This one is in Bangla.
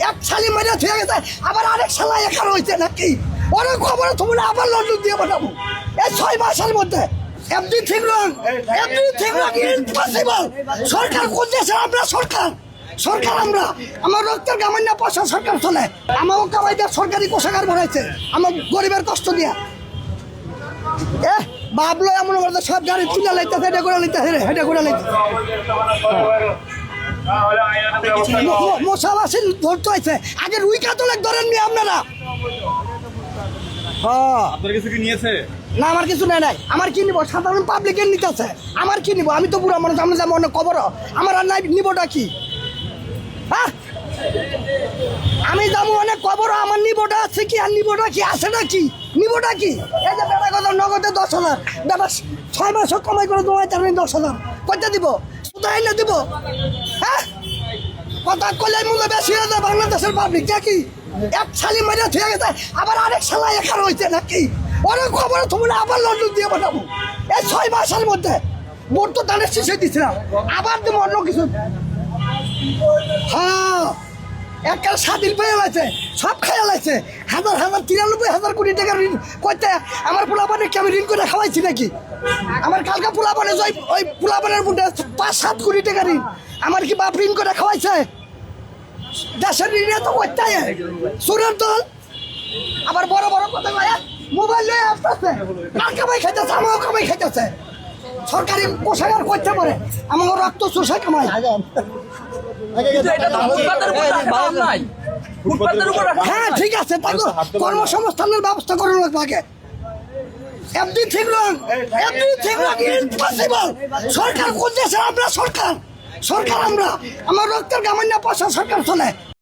এক শালি মেরে থেকে গেছে আবার আরেক শালা এখানে হয়েছে নাকি অনেক খবর তোমরা আবার লন্ডন দিয়ে পাঠাবো এই 6 মাসের মধ্যে এভরিথিং রং ইম্পসিবল সরকার কোন দেশের আমরা সরকার আমরা আমার রক্তের গামান্য পয়সা সরকার চলে আমাকে কামাই দিয়ে সরকারি কোষাগার ভরাইছে আমার গরিবের কষ্ট দিয়া ভাবলো এমন করে সব গাড়ি তুলে লাইতেছে হেঁটে করে লাইতেছে মশাবাসী ধরতে হয়েছে আগে রুই কাতলে ধরেন নি আপনারা আপনার কিছু কি নিয়েছে না আমার কিছু নাই আমার কি নিব সাধারণ পাবলিকের নিতেছে আমার কি নিব আমি তো পুরো মানুষ আমরা যাবো অনেক খবর আমার আর নাই নিবটা কি হ্যাঁ আমি যাবো অনেক খবর আমার নিবটা আছে কি আর নিবটা কি আছে নাকি নিবটা কি এই যে বেটা কথা নগদে 10,000 বেটা 6 মাস কমাই করে তোমায় তার 10,000 কয়টা দিব কোথায় না দিব হ্যাঁ কথা কইলে মূল্য বেশি হয়ে যায় বাংলাদেশের পাবলিক কি এক শালি মেরে থেকে গেছে আবার আরেক শালা এখানে হয়েছে নাকি অনেক খবর তোমরা আবার লন্ডন দিয়ে পাঠাবো এই 6 মাসের মধ্যে ভোট তো দানের শেষে দিছিলাম আবার তুমি অন্য কিছু হ্যাঁ একটা স্বাধীন পেয়ে গেছে সব খেয়াল আছে 93,000 কোটি টাকা ঋণ করতে আমার পোলাপানকে আমি ঋণ করে খাওয়াইছি নাকি আমার কালকা পোলাপানে ওই পোলাপানের মধ্যে 5-7 কোটি টাকা ঋণ আমার কি বাপ ঋণ করে খাওয়াইছে দেশের ঋণে তো করতে সুরের দল আবার বড় বড় কথা কয়ে মোবাইল নিয়ে আসতেছে কার কামাই খাইতেছে আমারও কামাই খাইতেছে সরকারি কোষাগার করতে পারে আমার রক্ত চোষা কামাই হ্যাঁ ঠিক আছে তাই তো কর্মসংস্থানের ব্যবস্থা করে লাগবে আগে এভরিথিং রং ইম্পসিবল সরকার কোন দেশের আমরা সরকার আমরা আমার রক্তের গামান্য পয়সা সরকার চলে